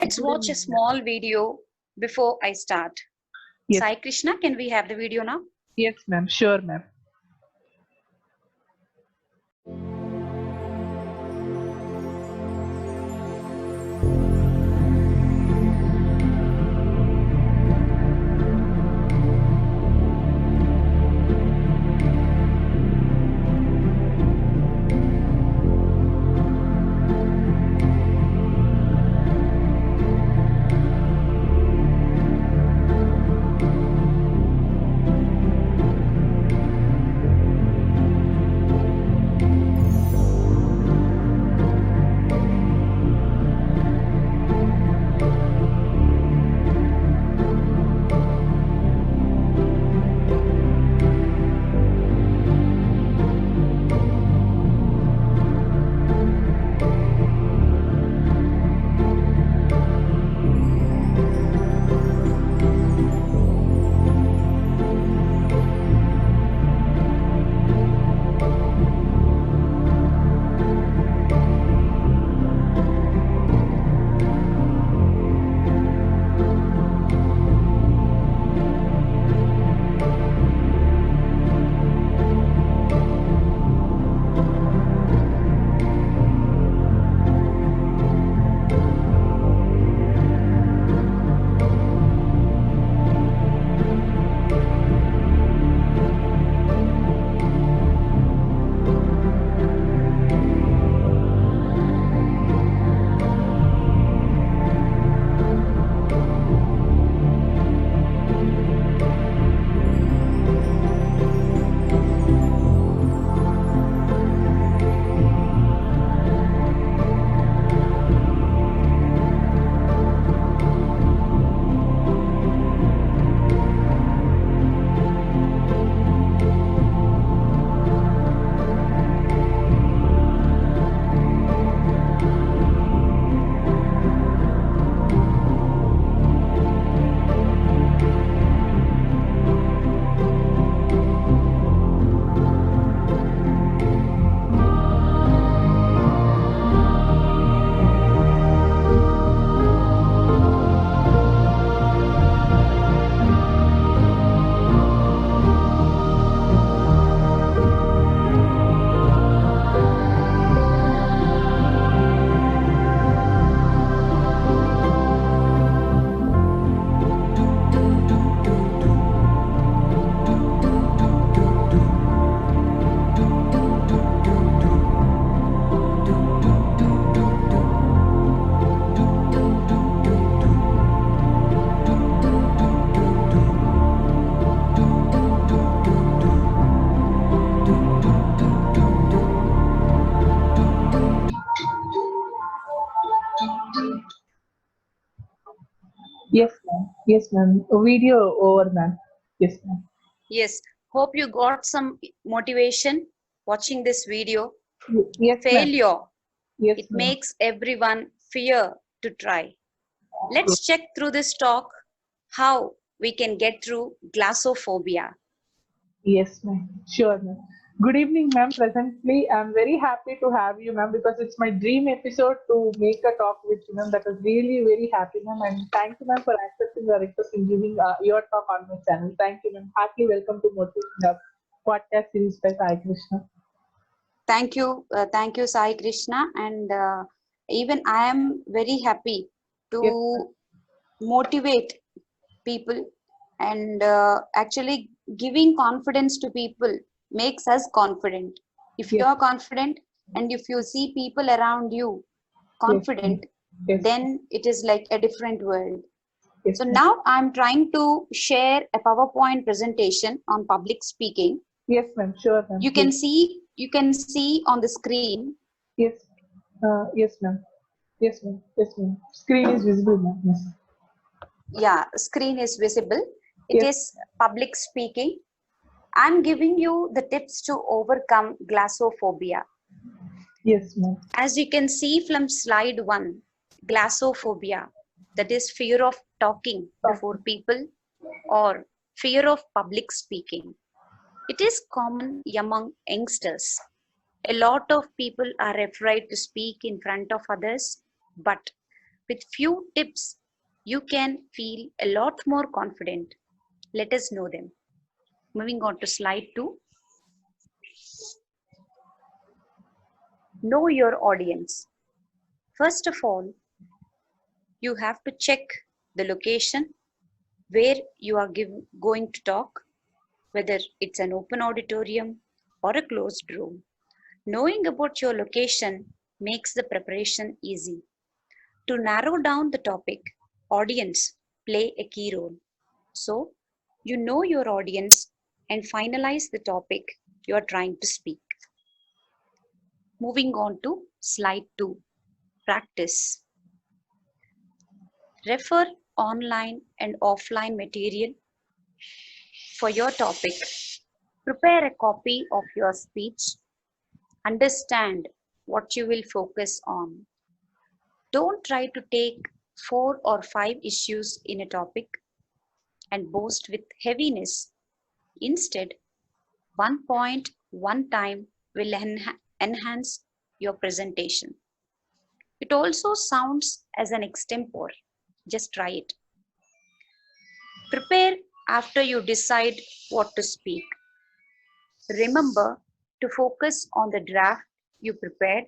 Let's Good watch a evening, ma'am. small video before I start. Yes, Sai Krishna, can we have the video now? yes, ma'am. Sure, ma'am. Yes, ma'am. Yes, ma'am. Video over, ma'am. Yes, ma'am. Yes, hope you got some motivation watching this video. Yes, ma'am. Failure, Yes, it ma'am. makes everyone fear to try. Yes, Let's check through this talk how we can get through glossophobia. yes, ma'am. Sure, ma'am. Good evening, ma'am. Presently, I'm very happy to have you, ma'am, because it's my dream episode to make a talk with you, ma'am. That is really very happy, ma'am. And thank you, ma'am, for accepting the request and giving your talk on my channel. Thank you, ma'am. Heartily welcome to Motivation Hub podcast series by Sai Krishna. Thank you, Sai Krishna, and even I am very happy Yes, ma'am. to motivate people, and actually giving confidence to people makes us confident. If you Yes, are confident and if you see people around you yes, ma'am. confident, Yes, then it is like a different world. yes, So ma'am. now I'm trying to share a PowerPoint presentation on public speaking. Yes, ma'am. Sure, ma'am. Please. You can see on the screen. Yes. Yes, ma'am. Yes, ma'am. Yes, ma'am. Screen is visible, ma'am. Yes. Yeah, screen is visible. It Yes. is public speaking. I'm giving you the tips to overcome glossophobia. Yes, ma'am. As you can see from slide 1, glossophobia, that is fear of talking before people or fear of public speaking. It is common among youngsters. A lot of people are afraid to speak in front of others, but With few tips, you can feel a lot more confident. Let us know them. Moving on to slide 2. Know your audience. First of all, you have to check the location where you are going to talk, whether it's an open auditorium or a closed room. Knowing about your location makes the preparation easy. To narrow down the topic, audience play a key role. So, you know your audience and finalize the topic you are trying to speak. Moving on to slide 2, practice. Refer online and offline material for your topic. Prepare a copy of your speech. Understand what you will focus on. Don't try to take 4 or 5 issues in a topic and boast with heaviness. Instead, one point, one time will enhance your presentation. It also sounds as an extempore. Just try it. Prepare after you decide what to speak. Remember to focus on the draft you prepared.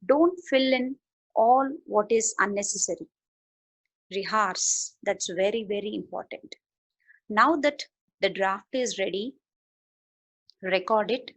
Don't fill in all what is unnecessary. Rehearse. That's very, very important. Now that the draft is ready, record it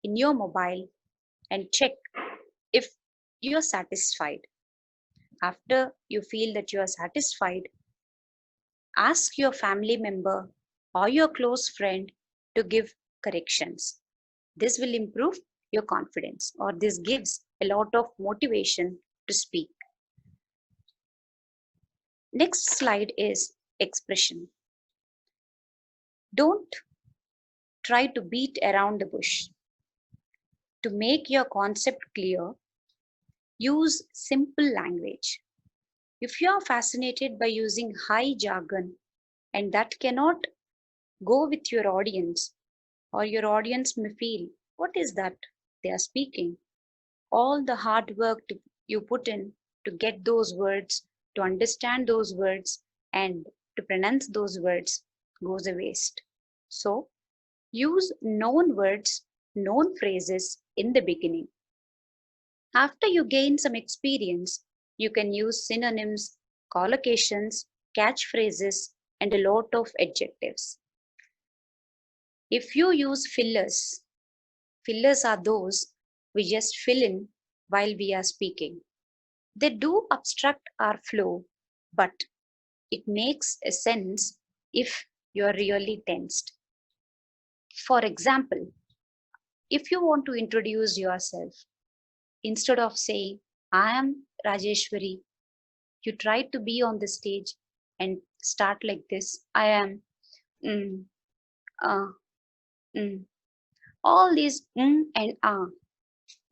in your mobile and check if you're satisfied. After you feel that you are satisfied, ask your family member or your close friend to give corrections. This will improve your confidence, or this gives a lot of motivation to speak. Next slide is expression. Don't try to beat around the bush. To make your concept clear, use simple language. If you are fascinated by using high jargon and that cannot go with your audience, or your audience may feel, what is that they are speaking? All the hard work you put in to get those words, to understand those words, and to pronounce those words goes a waste. So, use known words, known phrases in the beginning. After you gain some experience, you can use synonyms, collocations, catchphrases, and a lot of adjectives. If you use fillers, fillers are those we just fill in while we are speaking. They do obstruct our flow, but it makes a sense if you are really tensed. For example, if you want to introduce yourself, instead of saying, I am Rajeshwari, you try to be on the stage and start like this. I am, mm, uh, mm. All these and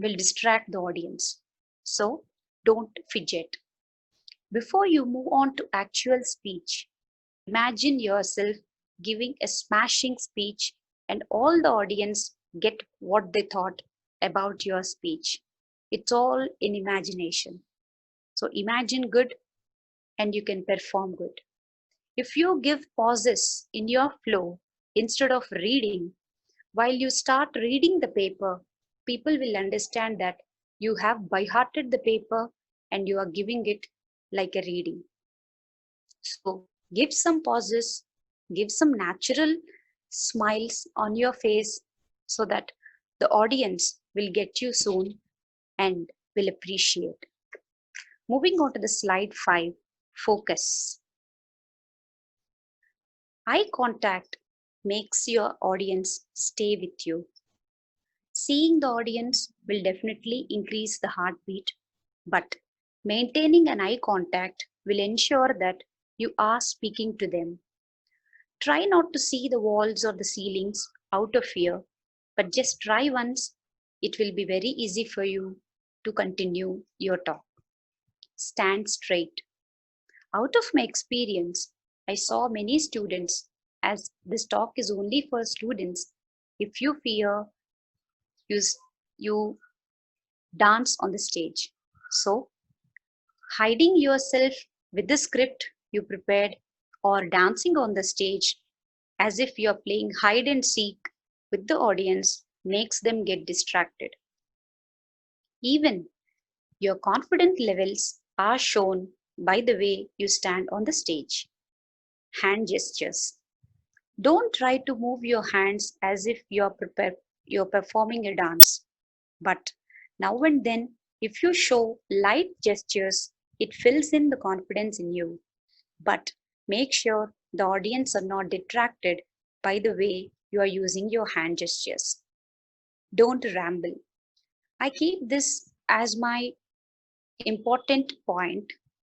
will distract the audience. So don't fidget. Before you move on to actual speech, imagine yourself giving a smashing speech and all the audience get what they thought about your speech. It's all in imagination. So imagine good and you can perform good. If you give pauses in your flow instead of reading, while you start reading the paper, people will understand that you have by hearted the paper and you are giving it like a reading. So give some pauses, give some natural smiles on your face so that the audience will get you soon and will appreciate. Moving on to the slide 5, focus. Eye contact makes your audience stay with you. Seeing the audience will definitely increase the heartbeat, but maintaining an eye contact will ensure that you are speaking to them. Try not to see the walls or the ceilings out of fear, but just try once. It will be very easy for you to continue your talk. Stand straight. Out of my experience, I saw many students, as this talk is only for students, if you fear, you dance on the stage. So Hiding yourself with the script you prepared or dancing on the stage as if you're playing hide and seek with the audience makes them get distracted. Even your confidence levels are shown by the way you stand on the stage. Hand gestures. Don't try to move your hands as if you're performing a dance. But now and then, if you show light gestures, it fills in the confidence in you. But make sure the audience are not detracted by the way you are using your hand gestures. Don't ramble. I keep this as my important point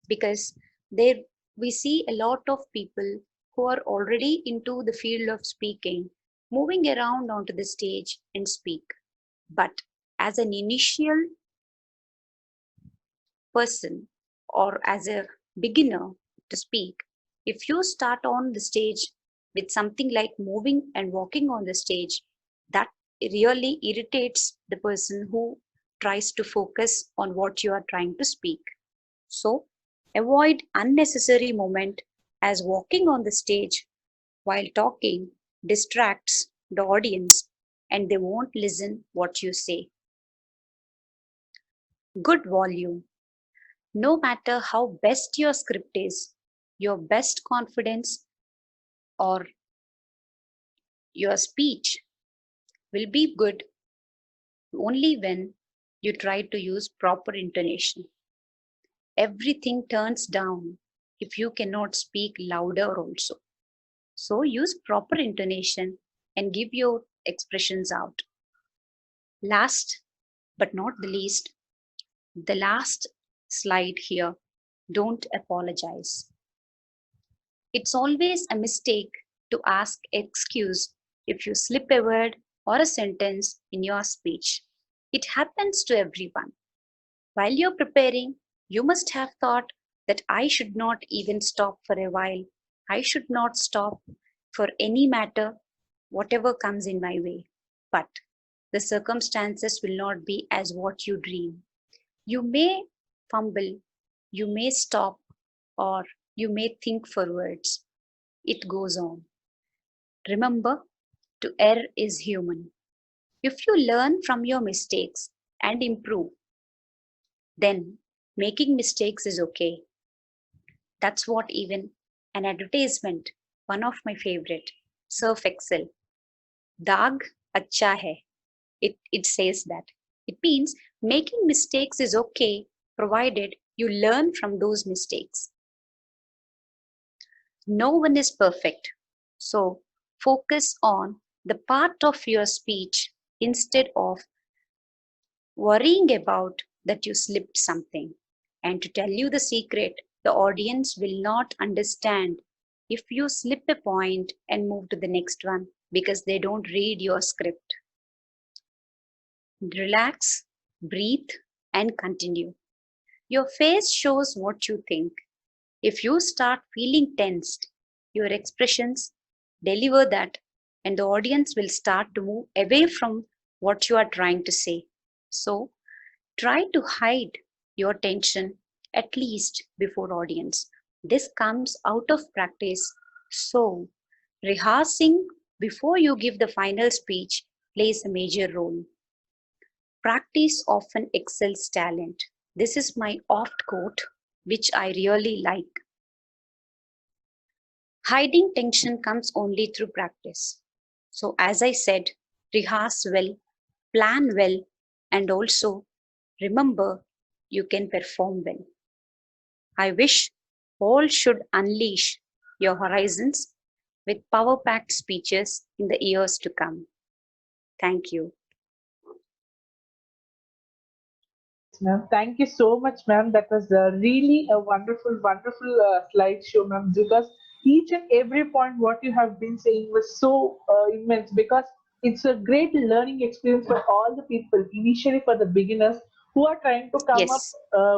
because there we see a lot of people who are already into the field of speaking moving around onto the stage and speak. But as an initial person or as a beginner to speak, if you start on the stage with something like moving and walking on the stage, that really irritates the person who tries to focus on what you are trying to speak. So avoid unnecessary moment as walking on the stage while talking distracts the audience and they won't listen what you say. Good volume. No matter how best your script is, your best confidence or your speech will be good only when you try to use proper intonation. Everything turns down if you cannot speak louder also. So use proper intonation and give your expressions out. Last but not the least, the last slide here, don't apologize. It's always a mistake to ask excuse if you slip a word or a sentence in your speech. It happens to everyone. While you're preparing, you must have thought that I should not even stop for a while. I should not stop for any matter, whatever comes in my way. But the circumstances will not be as what you dream. You may fumble, you may stop, or you may think for words. It goes on. Remember, to err is human. If you learn from your mistakes and improve, then making mistakes is okay. That's what even an advertisement, one of my favorite, Surf Excel, Dag acha hai. It says that. It means making mistakes is okay provided you learn from those mistakes. No one is perfect. So focus on the part of your speech instead of worrying about that you slipped something. And to tell you the secret, the audience will not understand if you slip a point and move to the next one because they don't read your script. Relax, breathe, and continue. Your face shows what you think. If you start feeling tensed, your expressions deliver that, and the audience will start to move away from what you are trying to say. So, try to hide your tension at least before audience. This comes out of practice. So, rehearsing before you give the final speech plays a major role. Practice often excels talent. This is my oft quote, which I really like. Hiding tension comes only through practice. So, as I said, rehearse well, plan well, and also remember you can perform well. I wish all should unleash your horizons with power packed speeches in the years to come. Thank you. Ma'am, thank you so much, ma'am. That was really a wonderful, wonderful slideshow, ma'am. Because each and every point what you have been saying was so immense. Because it's a great learning experience for all the people, initially for the beginners who are trying to come up Yes,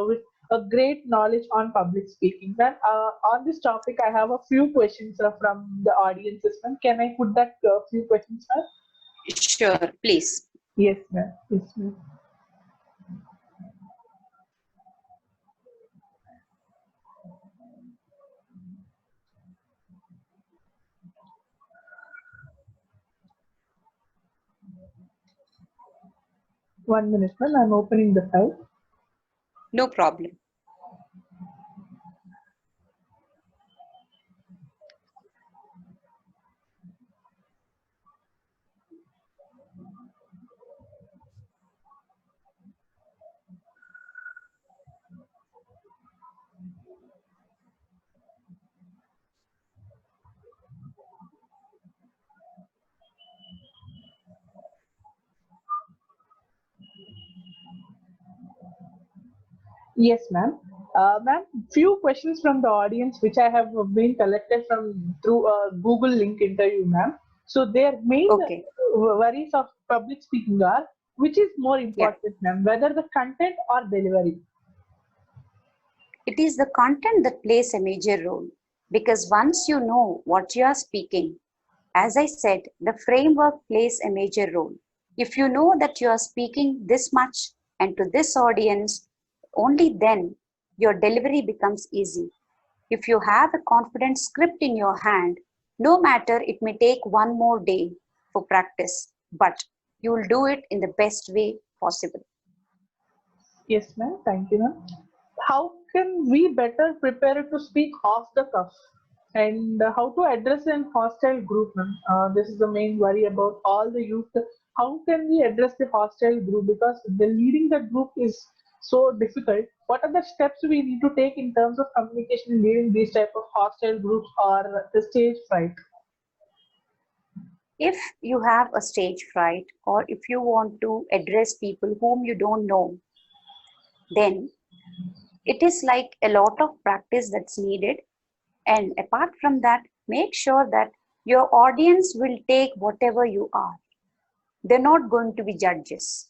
with a great knowledge on public speaking. Ma'am, on this topic, I have a few questions from the audiences. Ma'am, can I put that few questions, ma'am? sure, please. Yes, ma'am. Yes, ma'am. 1 minute, ma'am. I'm opening the file. No problem. Yes, ma'am. Ma'am, few questions from the audience which I have been collected from through a Google link interview, ma'am. So their main Okay. worries of public speaking are, which is more Yeah. important, ma'am, whether the content or delivery? It is the content that plays a major role because once you know what you are speaking, as I said, the framework plays a major role. If you know that you are speaking this much and to this audience, only then your delivery becomes easy. If you have a confident script in your hand, no matter it may take one more day for practice, but you will do it in the best way possible. Yes, ma'am. Thank you, ma'am. How can we better prepare to speak off the cuff? And how to address an hostile group, ma'am? This is the main worry about all the youth. How can we address the hostile group? Because the leading the group is so difficult. What are the steps we need to take in terms of communication in leading these type of hostile groups or the stage fright? If you have a stage fright or if you want to address people whom you don't know, then it is like a lot of practice that's needed. And apart from that, make sure that your audience will take whatever you are. They're not going to be judges.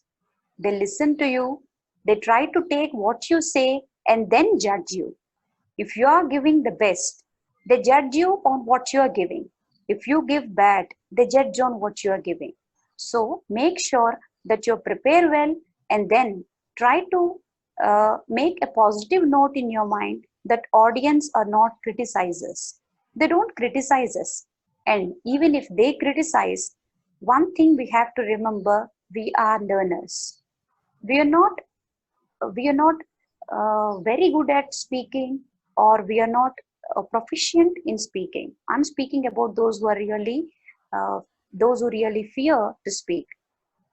They listen to you, they try to take what you say and then judge you. If you are giving the best, they judge you on what you are giving. If you give bad, they judge on what you are giving. So make sure that you prepare well and then try to make a positive note in your mind that audience are not criticizers. They don't criticize us. And even if they criticize, one thing we have to remember, we are learners. We are not very good at speaking or we are not proficient in speaking. I'm speaking about uh, those who really fear to speak.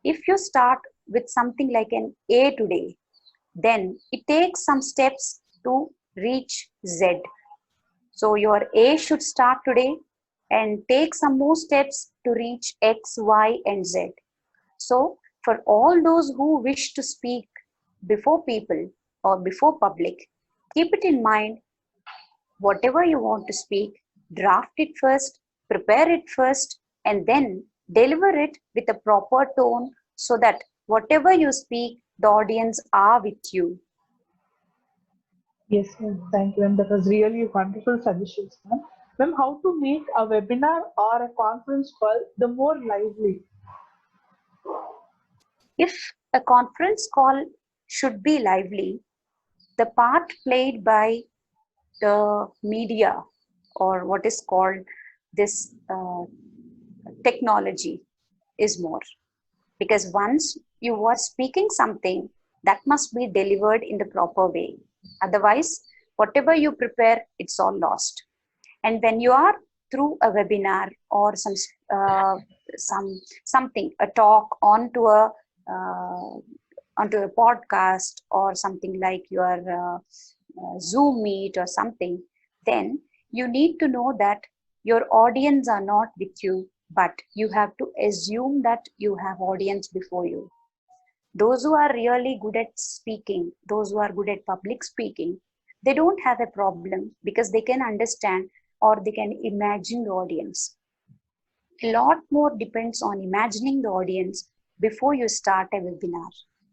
If you start with something like an A today, then it takes some steps to reach Z. So your A should start today and take some more steps to reach X, Y, and Z. So for all those who wish to speak before people or before public, keep it in mind, whatever you want to speak, draft it first, prepare it first, and then deliver it with a proper tone so that whatever you speak, the audience are with you. Yes, ma'am. Thank you, and that was really wonderful suggestions, ma'am. Ma'am, how to make a webinar or a conference call the more lively? If a conference call should be lively, the part played by the media or what is called this technology is more, because once you are speaking something, that must be delivered in the proper way, otherwise whatever you prepare, it's all lost. And when you are through a webinar or uh, something, a talk uh, onto a podcast or something like your Zoom meet or something, then you need to know that your audience are not with you, but you have to assume that you have audience before you. Those who are really good at speaking, those who are good at public speaking, they don't have a problem because they can understand or they can imagine the audience. A lot more depends on imagining the audience before you start a webinar,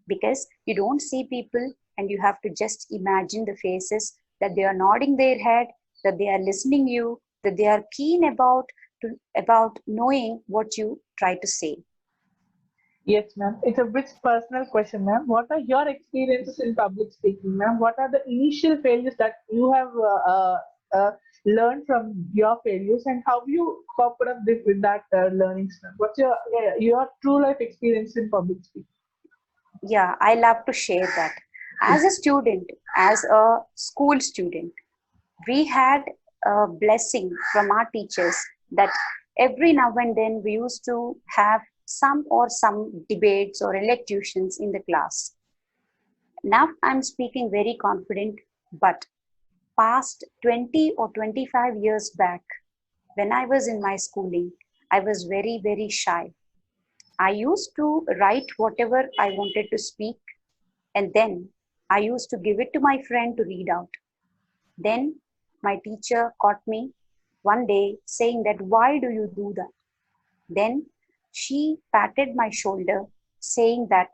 because you don't see people and you have to just imagine the faces, that they are nodding their head, that they are listening you, that they are keen about knowing what you try to say. Yes, ma'am. It's a bit personal question, ma'am. What are your experiences in public speaking, ma'am? What are the initial failures that you have learned from your failures, and how you coped up with that learnings, ma'am? What's your true life experience in public speaking? Yeah, I love to share that. As a student, as a school student, we had a blessing from our teachers that every now and then we used to have some debates or elections in the class. Now I'm speaking very confident, but past 20 or 25 years back, when I was in my schooling, I was very, very shy. I used to write whatever I wanted to speak, and then I used to give it to my friend to read out. Then my teacher caught me one day saying that, why do you do that? Then she patted my shoulder, saying that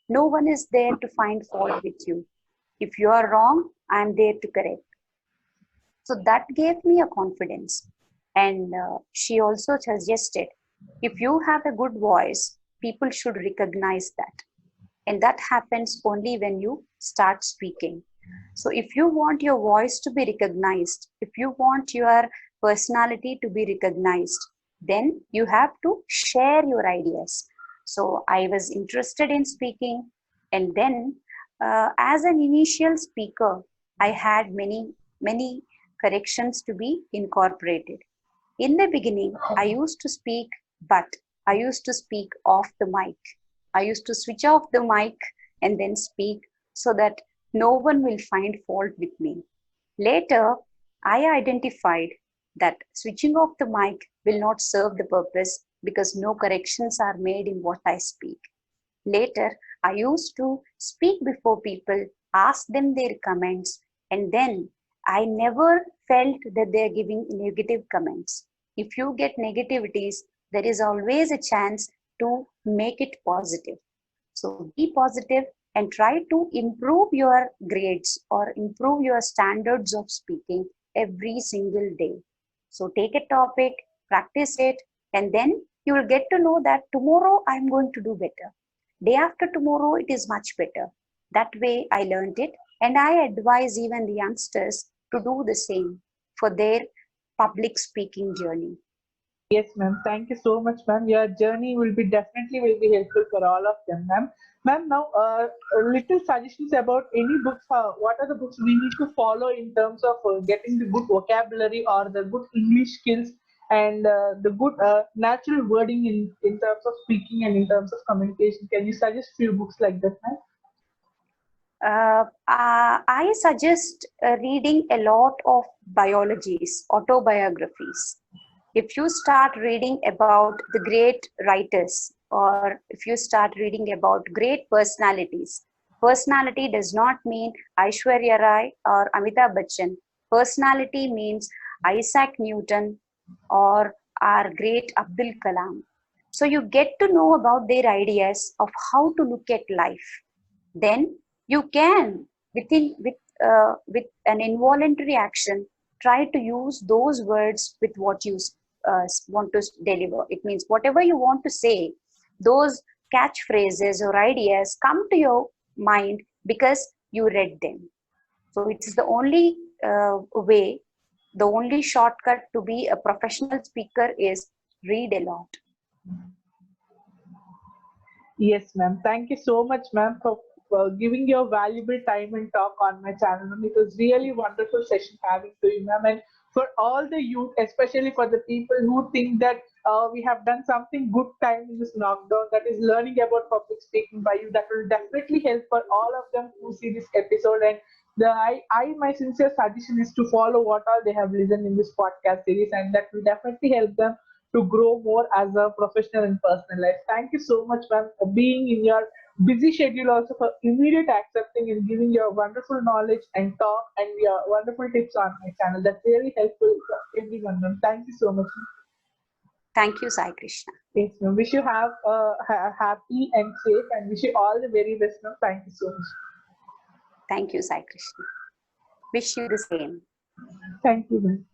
no one is there to find fault with you. If you are wrong, I am there to correct. So that gave me a confidence. And she also suggested, if you have a good voice, people should recognize that. And that happens only when you start speaking. So if you want your voice to be recognized, if you want your personality to be recognized, then you have to share your ideas. So I was interested in speaking, and then as an initial speaker, I had many corrections to be incorporated. In the beginning, I used to speak, but I used to speak off the mic. I used to switch off the mic and then speak so that no one will find fault with me. Later, I identified that switching off the mic will not serve the purpose because no corrections are made in what I speak. Later, I used to speak before people, ask them their comments, and then I never felt that they are giving negative comments. If you get negativities, there is always a chance to make it positive. So be positive and try to improve your grades or improve your standards of speaking every single day. So take a topic, practice it, and then you will get to know that tomorrow I'm going to do better. Day after tomorrow, it is much better. That way, I learned it, and I advise even the youngsters to do the same for their public speaking journey. Yes, ma'am. Thank you so much, ma'am. Your journey will be definitely will be helpful for all of them, ma'am. Ma'am, now a little suggestions about any books. What are the books we need to follow in terms of getting the good vocabulary or the good English skills and the good natural wording in terms of speaking and in terms of communication? Can you suggest few books like that, ma'am? I suggest reading a lot of biologies, autobiographies. If you start reading about the great writers or if you start reading about great personalities, personality does not mean Aishwarya Rai or Amitabh Bachchan. Personality means Isaac Newton or our great Abdul Kalam. So you get to know about their ideas of how to look at life. Then you can with an involuntary action try to use those words with what you want to deliver. It means whatever you want to say, those catchphrases or ideas come to your mind because you read them. So it's the only way, the only shortcut to be a professional speaker is read a lot. Yes, ma'am. Thank you so much, ma'am, for giving your valuable time and talk on my channel. Ma'am. It was really wonderful session having to you, ma'am. And for all the youth, especially for the people who think that we have done something good time in this lockdown, that is learning about public speaking by you, that will definitely help for all of them who see this episode. And my sincere suggestion is to follow what all they have listened in this podcast series, and that will definitely help them to grow more as a professional and personal life. Thank you so much, ma'am, for being in your busy schedule, also for immediate accepting and giving your wonderful knowledge and talk and your wonderful tips on my channel. That's really helpful for everyone, ma'am. Thank you so much. Thank you, Sai Krishna. Yes, ma'am. Wish you have happy and safe, and wish you all the very best, ma'am. Thank you so much. Thank you, Sai Krishna. Wish you the same. Thank you, ma'am.